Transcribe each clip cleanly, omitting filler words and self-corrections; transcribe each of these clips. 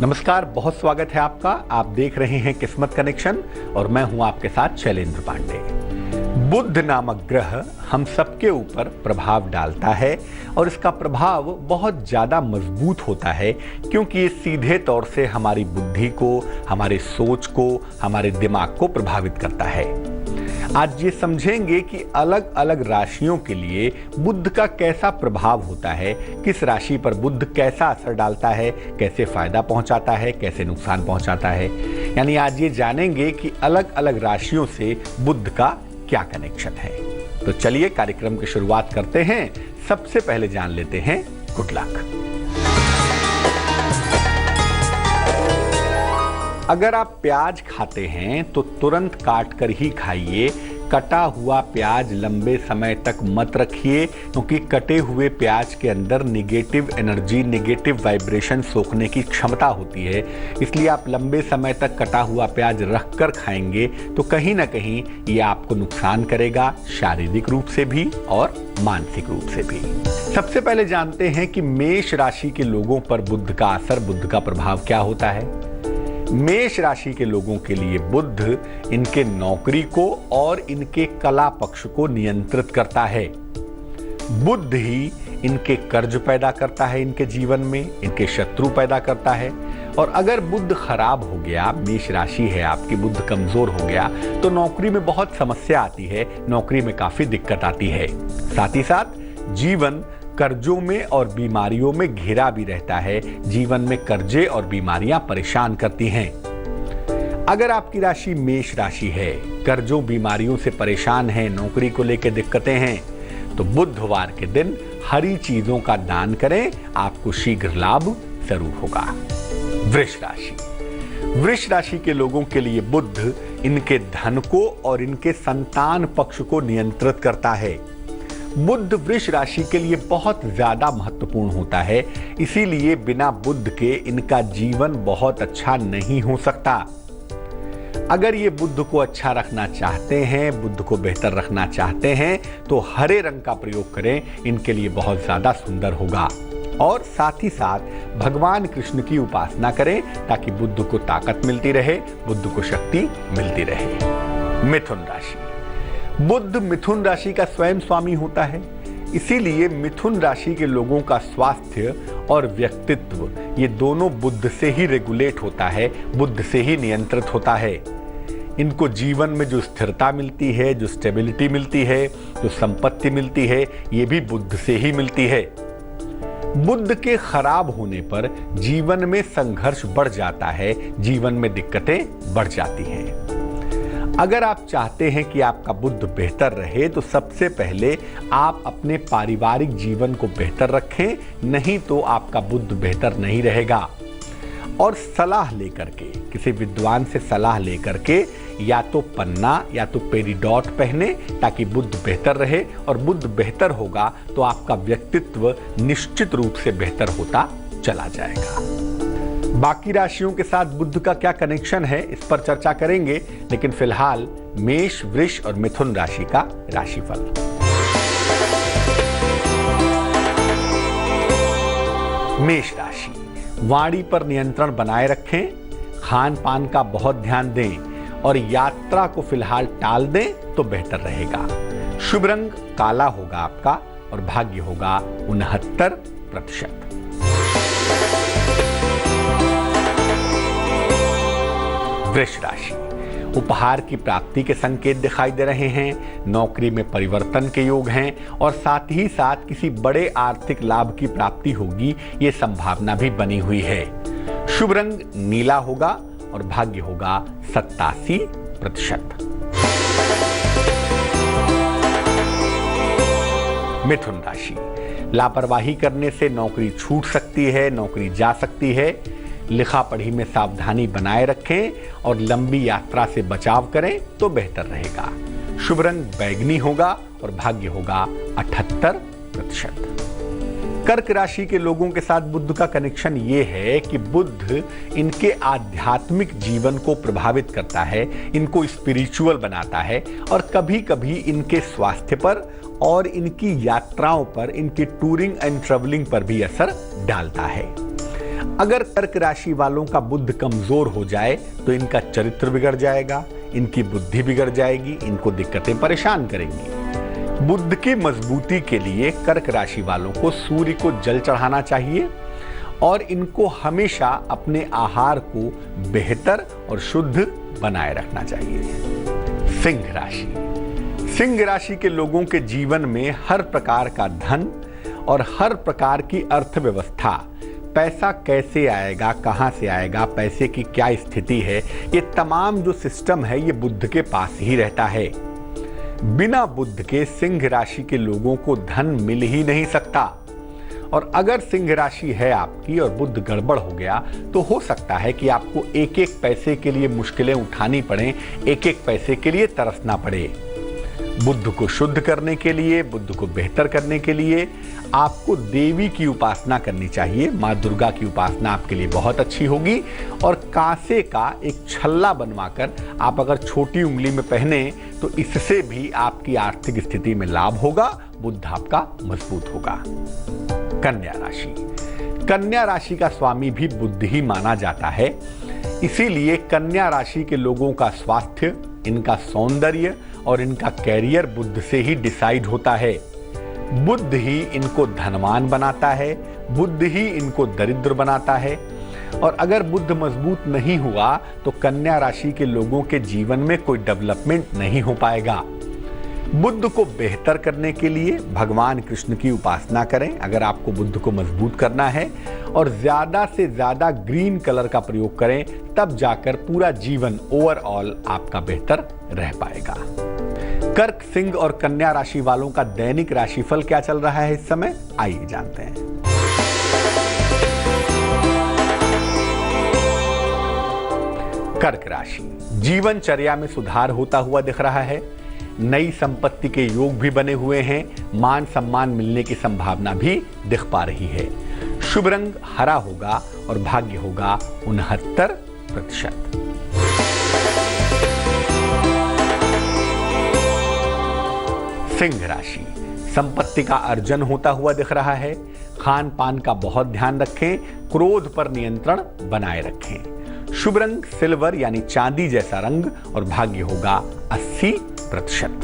नमस्कार, बहुत स्वागत है आपका। आप देख रहे हैं किस्मत कनेक्शन और मैं हूं आपके साथ शैलेंद्र पांडे। बुध नामक ग्रह हम सबके ऊपर प्रभाव डालता है और इसका प्रभाव बहुत ज़्यादा मजबूत होता है क्योंकि ये सीधे तौर से हमारी बुद्धि को, हमारे सोच को, हमारे दिमाग को प्रभावित करता है। आज ये समझेंगे कि अलग अलग राशियों के लिए बुध का कैसा प्रभाव होता है, किस राशि पर बुध कैसा असर डालता है, कैसे फायदा पहुंचाता है, कैसे नुकसान पहुंचाता है। यानी आज ये जानेंगे कि अलग अलग राशियों से बुध का क्या कनेक्शन है। तो चलिए कार्यक्रम की शुरुआत करते हैं। सबसे पहले जान लेते हैं गुड लक। अगर आप प्याज खाते हैं तो तुरंत काट कर ही खाइए। कटा हुआ प्याज लंबे समय तक मत रखिए क्योंकि कटे हुए प्याज के अंदर निगेटिव एनर्जी, निगेटिव वाइब्रेशन सोखने की क्षमता होती है। इसलिए आप लंबे समय तक कटा हुआ प्याज रख कर खाएंगे तो कहीं ना कहीं ये आपको नुकसान करेगा, शारीरिक रूप से भी और मानसिक रूप से भी। सबसे पहले जानते हैं कि मेष राशि के लोगों पर बुध का असर, बुध का प्रभाव क्या होता है। मेष राशि के लोगों के लिए बुध इनके नौकरी को और इनके कला पक्ष को नियंत्रित करता है। बुध ही इनके कर्ज पैदा करता है, इनके जीवन में इनके शत्रु पैदा करता है। और अगर बुध खराब हो गया, मेष राशि है आपकी, बुध कमजोर हो गया तो नौकरी में बहुत समस्या आती है, नौकरी में काफी दिक्कत आती है। साथ ही साथ जीवन कर्जों में और बीमारियों में घिरा भी रहता है। जीवन में कर्जे और बीमारियां परेशान करती हैं। अगर आपकी राशि मेष राशि है, कर्जों बीमारियों से परेशान है, नौकरी को लेकर दिक्कतें हैं, तो बुधवार के दिन हरी चीजों का दान करें, आपको शीघ्र लाभ जरूर होगा। वृष राशि, वृष राशि के लोगों के लिए बुध इनके धन को और इनके संतान पक्ष को नियंत्रित करता है। बुध वृष राशि के लिए बहुत ज्यादा महत्वपूर्ण होता है, इसीलिए बिना बुध के इनका जीवन बहुत अच्छा नहीं हो सकता। अगर ये बुध को अच्छा रखना चाहते हैं, बुध को बेहतर रखना चाहते हैं तो हरे रंग का प्रयोग करें, इनके लिए बहुत ज्यादा सुंदर होगा। और साथ ही साथ भगवान कृष्ण की उपासना करें ताकि बुध को ताकत मिलती रहे, बुध को शक्ति मिलती रहे। मिथुन राशि, बुध मिथुन राशि का स्वयं स्वामी होता है, इसीलिए मिथुन राशि के लोगों का स्वास्थ्य और व्यक्तित्व ये दोनों बुध से ही रेगुलेट होता है, बुध से ही नियंत्रित होता है। इनको जीवन में जो स्थिरता मिलती है, जो स्टेबिलिटी मिलती है, जो संपत्ति मिलती है, ये भी बुध से ही मिलती है। बुध के खराब होने पर जीवन में संघर्ष बढ़ जाता है, जीवन में दिक्कतें बढ़ जाती हैं। अगर आप चाहते हैं कि आपका बुध बेहतर रहे तो सबसे पहले आप अपने पारिवारिक जीवन को बेहतर रखें, नहीं तो आपका बुध बेहतर नहीं रहेगा। और सलाह लेकर के, किसी विद्वान से सलाह लेकर के या तो पन्ना या तो पेरिडॉट पहने ताकि बुध बेहतर रहे। और बुध बेहतर होगा तो आपका व्यक्तित्व निश्चित रूप से बेहतर होता चला जाएगा। बाकी राशियों के साथ बुध का क्या कनेक्शन है इस पर चर्चा करेंगे, लेकिन फिलहाल मेष, वृष और मिथुन राशि का राशिफल। मेष राशि, वाणी पर नियंत्रण बनाए रखें, खान पान का बहुत ध्यान दें और यात्रा को फिलहाल टाल दें तो बेहतर रहेगा। शुभ रंग काला होगा आपका और भाग्य होगा 69%। वृष राशि, उपहार की प्राप्ति के संकेत दिखाई दे रहे हैं, नौकरी में परिवर्तन के योग हैं और साथ ही साथ किसी बड़े आर्थिक लाभ की प्राप्ति होगी, ये संभावना भी बनी हुई है। शुभ रंग नीला होगा और भाग्य होगा 87%। मिथुन राशि, लापरवाही करने से नौकरी छूट सकती है, नौकरी जा सकती है। लिखा पढ़ी में सावधानी बनाए रखें और लंबी यात्रा से बचाव करें तो बेहतर रहेगा। शुभ रंग बैगनी होगा और भाग्य होगा 78%। कर्क राशि के लोगों के साथ बुध का कनेक्शन ये है कि बुध इनके आध्यात्मिक जीवन को प्रभावित करता है, इनको स्पिरिचुअल बनाता है और कभी कभी इनके स्वास्थ्य पर और इनकी यात्राओं पर, इनकी टूरिंग एंड ट्रेवलिंग पर भी असर डालता है। अगर कर्क राशि वालों का बुध कमजोर हो जाए तो इनका चरित्र बिगड़ जाएगा, इनकी बुद्धि बिगड़ जाएगी, इनको दिक्कतें परेशान करेंगी। बुध की मजबूती के लिए कर्क राशि वालों को सूर्य को जल चढ़ाना चाहिए और इनको हमेशा अपने आहार को बेहतर और शुद्ध बनाए रखना चाहिए। सिंह राशि। सिंह राशि के लोगों के जीवन में हर प्रकार का धन और हर प्रकार की अर्थव्यवस्था, पैसा कैसे आएगा, कहां से आएगा, पैसे की क्या स्थिति है, ये तमाम जो सिस्टम है ये बुध के पास ही रहता है। बिना बुध के सिंह राशि के लोगों को धन मिल ही नहीं सकता। और अगर सिंह राशि है आपकी और बुध गड़बड़ हो गया तो हो सकता है कि आपको एक एक पैसे के लिए मुश्किलें उठानी पड़े, एक एक पैसे के लिए तरसना पड़े। बुध को शुद्ध करने के लिए, बुध को बेहतर करने के लिए आपको देवी की उपासना करनी चाहिए। माँ दुर्गा की उपासना आपके लिए बहुत अच्छी होगी। और कांसे का एक छल्ला बनवाकर आप अगर छोटी उंगली में पहने तो इससे भी आपकी आर्थिक स्थिति में लाभ होगा, बुध आपका मजबूत होगा। कन्या राशि। कन्या राशि का स्वामी भी बुध ही माना जाता है, इसीलिए कन्या राशि के लोगों का स्वास्थ्य, इनका सौंदर्य और इनका कैरियर बुध से ही डिसाइड होता है। बुध ही इनको धनवान बनाता है, बुध ही इनको दरिद्र बनाता है। और अगर बुध मजबूत नहीं हुआ तो कन्या राशि के लोगों के जीवन में कोई डेवलपमेंट नहीं हो पाएगा। बुध को बेहतर करने के लिए भगवान कृष्ण की उपासना करें अगर आपको बुध को मजबूत करना है, और ज्यादा से ज्यादा ग्रीन कलर का प्रयोग करें, तब जाकर पूरा जीवन ओवरऑल आपका बेहतर रह पाएगा। कर्क, सिंह और कन्या राशि वालों का दैनिक राशिफल क्या चल रहा है इस समय, आइए जानते हैं। कर्क राशि। जीवनचर्या में सुधार होता हुआ दिख रहा है। नई संपत्ति के योग भी बने हुए हैं। मान सम्मान मिलने की संभावना भी दिख पा रही है। शुभ रंग हरा होगा और भाग्य होगा 69%। सिंह राशि। संपत्ति का अर्जन होता हुआ दिख रहा है। खान पान का बहुत ध्यान रखें, क्रोध पर नियंत्रण बनाए रखें। शुभ रंग सिल्वर यानी चांदी जैसा रंग और भाग्य होगा 80%।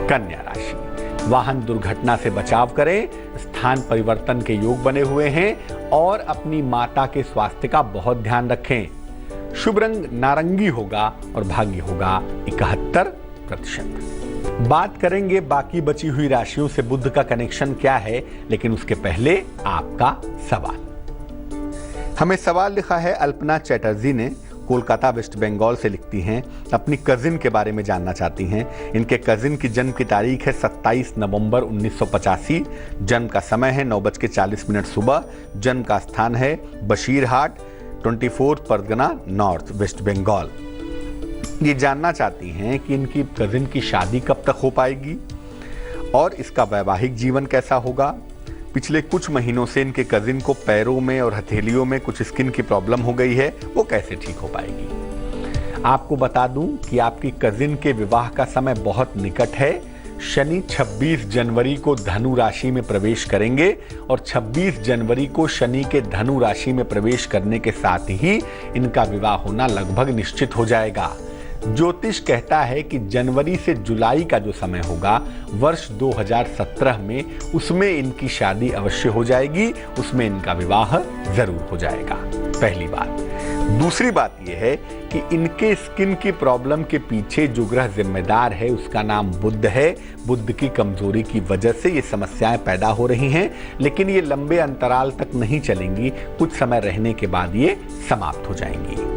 कन्या राशि। वाहन दुर्घटना से बचाव करें, स्थान परिवर्तन के योग बने हुए हैं और अपनी माता के स्वास्थ्य का बहुत ध्यान रखें। शुभ रंग नारंगी होगा और भाग्य होगा 71%। बात करेंगे बाकी बची हुई राशियों से बुध का कनेक्शन क्या है, लेकिन उसके पहले आपका सवाल। हमें सवाल लिखा है अल्पना चैटर्जी ने, कोलकाता वेस्ट बंगाल से लिखती हैं, अपनी कजिन के बारे में जानना चाहती हैं। इनके कजिन की जन्म की तारीख है 27 नवंबर 1985। जन्म का समय है 9:40 सुबह। जन्म का स्थान है बशीरहाट, 24 परगना नॉर्थ, वेस्ट बंगाल। ये जानना चाहती हैं कि इनकी कजिन की शादी कब तक हो पाएगी और इसका वैवाहिक जीवन कैसा होगा। पिछले कुछ महीनों से इनके कजिन को पैरों में और हथेलियों में कुछ स्किन की प्रॉब्लम हो गई है, वो कैसे ठीक हो पाएगी। आपको बता दूं कि आपकी कजिन के विवाह का समय बहुत निकट है। शनि 26 जनवरी को धनु राशि में प्रवेश करेंगे और 26 जनवरी को शनि के धनु राशि में प्रवेश करने के साथ ही इनका विवाह होना लगभग निश्चित हो जाएगा। ज्योतिष कहता है कि जनवरी से जुलाई का जो समय होगा वर्ष 2017 में, उसमें इनकी शादी अवश्य हो जाएगी, उसमें इनका विवाह जरूर हो जाएगा। पहली बात। दूसरी बात यह है कि इनके स्किन की प्रॉब्लम के पीछे जो ग्रह जिम्मेदार है उसका नाम बुध है। बुध की कमजोरी की वजह से ये समस्याएं पैदा हो रही हैं, लेकिन ये लंबे अंतराल तक नहीं चलेंगी, कुछ समय रहने के बाद ये समाप्त हो जाएंगी।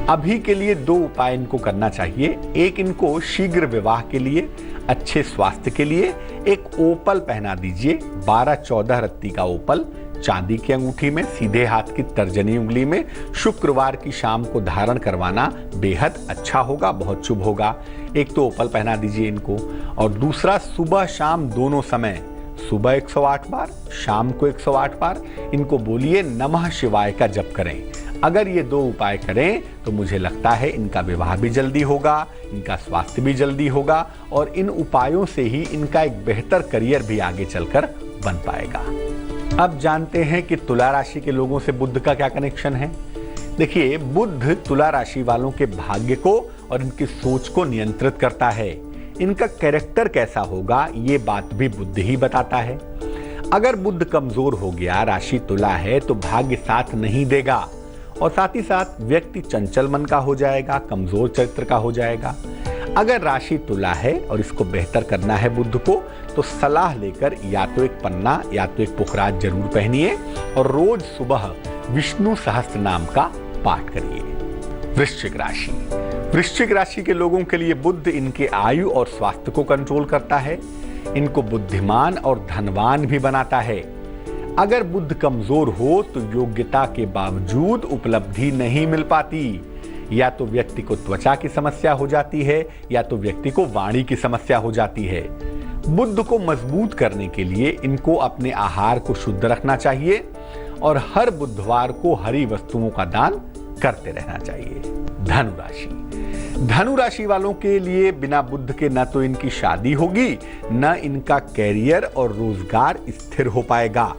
अभी के लिए 2 उपाय इनको करना चाहिए। एक, इनको शीघ्र विवाह के लिए, अच्छे स्वास्थ्य के लिए एक ओपल पहना दीजिए, 12-14 रत्ती का ओपल, चांदी की अंगूठी में, सीधे हाथ की तर्जनी उंगली में। शुक्रवार की शाम को धारण करवाना बेहद अच्छा होगा, बहुत शुभ होगा। एक तो ओपल पहना दीजिए इनको, और दूसरा सुबह शाम दोनों समय, सुबह 108 बार, शाम को 108 बार इनको बोलिए नमः शिवाय का जप करें। अगर ये 2 उपाय करें तो मुझे लगता है इनका विवाह भी जल्दी होगा, इनका स्वास्थ्य भी जल्दी होगा और इन उपायों से ही इनका एक बेहतर करियर भी आगे चलकर बन पाएगा। अब जानते हैं कि तुला राशि के लोगों से बुध का क्या कनेक्शन है। देखिए, बुध तुला राशि वालों के भाग्य को और इनकी सोच को नियंत्रित करता है। इनका कैरेक्टर कैसा होगा ये बात भी बुध ही बताता है। अगर बुध कमजोर हो गया, राशि तुला है, तो भाग्य साथ नहीं देगा और साथ ही साथ व्यक्ति चंचल मन का हो जाएगा, कमजोर चरित्र का हो जाएगा। अगर राशि तुला है और इसको बेहतर करना है बुध को, तो सलाह लेकर या तो एक पन्ना या तो एक पुखराज जरूर पहनिए और रोज सुबह विष्णु सहस्त्र नाम का पाठ करिए। वृश्चिक राशि। वृश्चिक राशि के लोगों के लिए बुध इनके आयु और स्वास्थ्य को कंट्रोल करता है, इनको बुद्धिमान और धनवान भी बनाता है। अगर बुध कमजोर हो तो योग्यता के बावजूद उपलब्धि नहीं मिल पाती। या तो व्यक्ति को त्वचा की समस्या हो जाती है या तो व्यक्ति को वाणी की समस्या हो जाती है। बुध को मजबूत करने के लिए इनको अपने आहार को शुद्ध रखना चाहिए और हर बुधवार को हरी वस्तुओं का दान करते रहना चाहिए। धनु राशि। धनु राशि वालों के लिए बिना बुध के न तो इनकी शादी होगी, न इनका कैरियर और रोजगार स्थिर हो पाएगा।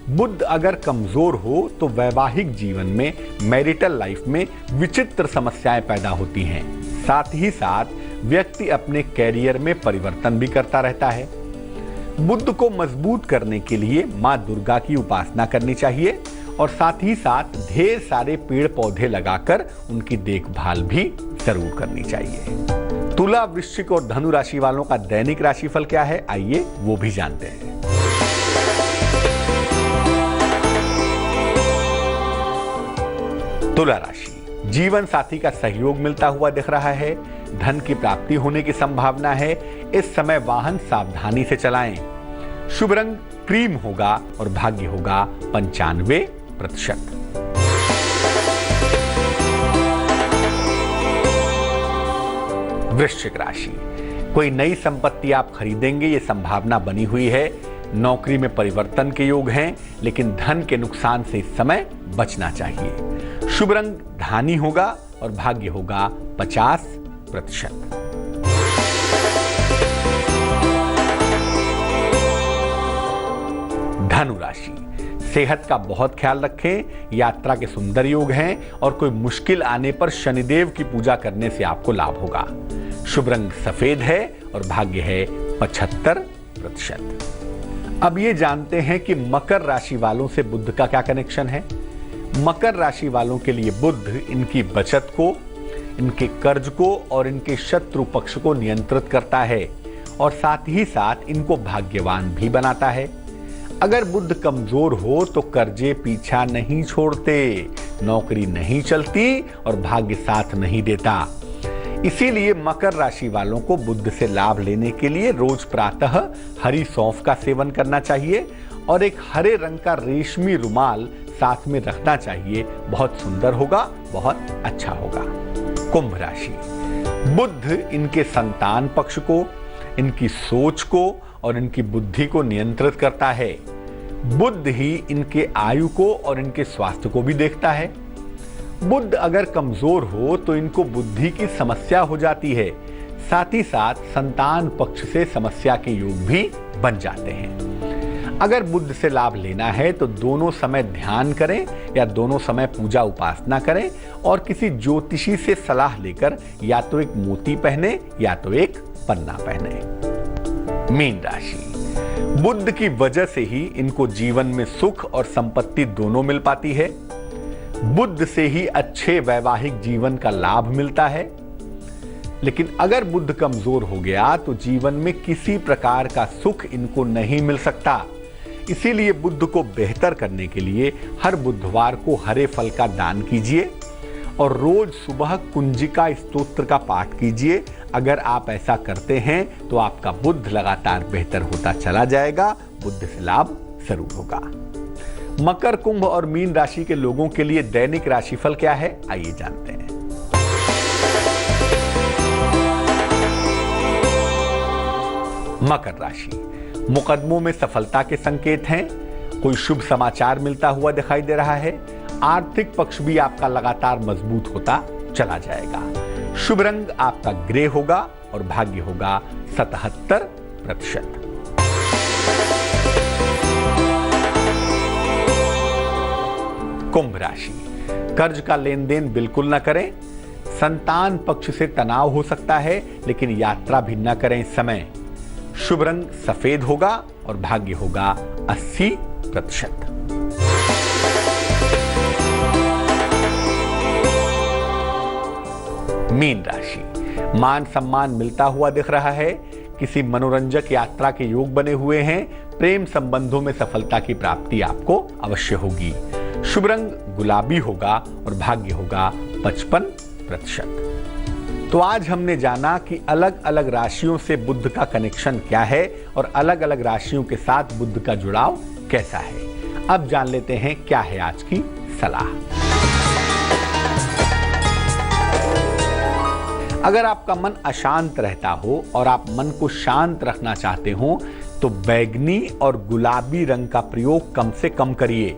बुध अगर कमजोर हो तो वैवाहिक जीवन में, मैरिटल लाइफ में विचित्र समस्याएं पैदा होती हैं। साथ ही साथ व्यक्ति अपने कैरियर में परिवर्तन भी करता रहता है। बुध को मजबूत करने के लिए मां दुर्गा की उपासना करनी चाहिए और साथ ही साथ ढेर सारे पेड़ पौधे लगाकर उनकी देखभाल भी जरूर करनी चाहिए। तुला, वृश्चिक और धनु राशि वालों का दैनिक राशिफल क्या है, आइए वो भी जानते हैं। तुला राशि। जीवन साथी का सहयोग मिलता हुआ दिख रहा है, धन की प्राप्ति होने की संभावना है। इस समय वाहन सावधानी से चलाएं। शुभ रंग क्रीम होगा और भाग्य होगा 95%। वृश्चिक राशि। कोई नई संपत्ति आप खरीदेंगे, ये संभावना बनी हुई है। नौकरी में परिवर्तन के योग हैं, लेकिन धन के नुकसान से इस समय बचना चाहिए। शुभ रंग धानी होगा और भाग्य होगा 50%। धनु राशि। सेहत का बहुत ख्याल रखें, यात्रा के सुंदर योग हैं और कोई मुश्किल आने पर शनिदेव की पूजा करने से आपको लाभ होगा। शुभ रंग सफेद है और भाग्य है 75%। अब ये जानते हैं कि मकर राशि वालों से बुध का क्या कनेक्शन है। मकर राशि वालों के लिए बुध इनकी बचत को, इनके कर्ज को और इनके शत्रु पक्ष को नियंत्रित करता है और साथ ही साथ इनको भाग्यवान भी बनाता है। अगर बुध कमजोर हो तो कर्जे पीछा नहीं छोड़ते, नौकरी नहीं चलती और भाग्य साथ नहीं देता। इसीलिए मकर राशि वालों को बुध से लाभ लेने के लिए रोज प्रातः हरी सौंफ का सेवन करना चाहिए और एक हरे रंग का रेशमी रुमाल साथ में रखना चाहिए। बहुत सुंदर होगा, बहुत अच्छा होगा। कुंभ राशि। बुध इनके संतान पक्ष को, इनकी सोच को और इनकी बुद्धि को नियंत्रित करता है। बुध ही इनके आयु को और इनके स्वास्थ्य को भी देखता है। बुध अगर कमजोर हो तो इनको बुद्धि की समस्या हो जाती है। साथ ही साथ संतान पक्ष से समस्या के योग भी बन जाते हैं। अगर बुध से लाभ लेना है तो दोनों समय ध्यान करें या दोनों समय पूजा उपासना करें और किसी ज्योतिषी से सलाह लेकर या तो एक मोती पहने या तो एक पन्ना पहने। मीन राशि। बुध की वजह से ही इनको जीवन में सुख और संपत्ति दोनों मिल पाती है। बुध से ही अच्छे वैवाहिक जीवन का लाभ मिलता है। लेकिन अगर बुध कमजोर हो गया तो जीवन में किसी प्रकार का सुख इनको नहीं मिल सकता। इसीलिए बुध को बेहतर करने के लिए हर बुधवार को हरे फल का दान कीजिए और रोज सुबह कुंजिका स्तोत्र का पाठ कीजिए। अगर आप ऐसा करते हैं तो आपका बुध लगातार बेहतर होता चला जाएगा, बुध से लाभ जरूर होगा। मकर, कुंभ और मीन राशि के लोगों के लिए दैनिक राशिफल क्या है, आइए जानते हैं। मकर राशि। मुकदमों में सफलता के संकेत हैं। कोई शुभ समाचार मिलता हुआ दिखाई दे रहा है। आर्थिक पक्ष भी आपका लगातार मजबूत होता चला जाएगा। शुभ रंग आपका ग्रे होगा और भाग्य होगा 77%। कुंभ राशि, कर्ज का लेन देन बिल्कुल ना करें। संतान पक्ष से तनाव हो सकता है, लेकिन यात्रा भी न करें इस समय। शुभ रंग सफेद होगा और भाग्य होगा 80%। मीन राशि, मान सम्मान मिलता हुआ दिख रहा है। किसी मनोरंजक यात्रा के योग बने हुए हैं। प्रेम संबंधों में सफलता की प्राप्ति आपको अवश्य होगी। शुभ रंग गुलाबी होगा और भाग्य होगा 55%। तो आज हमने जाना कि अलग अलग राशियों से बुध का कनेक्शन क्या है और अलग अलग राशियों के साथ बुध का जुड़ाव कैसा है। अब जान लेते हैं क्या है आज की सलाह। अगर आपका मन अशांत रहता हो और आप मन को शांत रखना चाहते हो तो बैगनी और गुलाबी रंग का प्रयोग कम से कम करिए।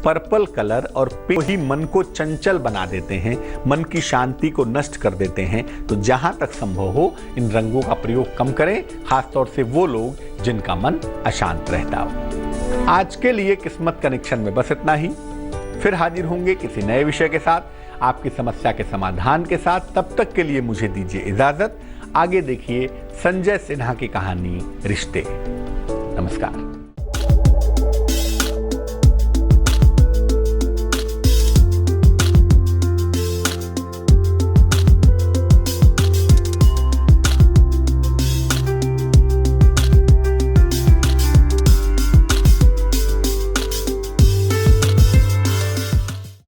पर्पल कलर और पिंक ही मन को चंचल बना देते हैं, मन की शांति को नष्ट कर देते हैं। तो जहां तक संभव हो इन रंगों का प्रयोग कम करें, खासतौर से वो लोग जिनका मन अशांत रहता हो। आज के लिए किस्मत कनेक्शन में बस इतना ही। फिर हाजिर होंगे किसी नए विषय के साथ, आपकी समस्या के समाधान के साथ। तब तक के लिए मुझे दीजिए इजाजत। आगे देखिए संजय सिन्हा की कहानी रिश्ते। नमस्कार।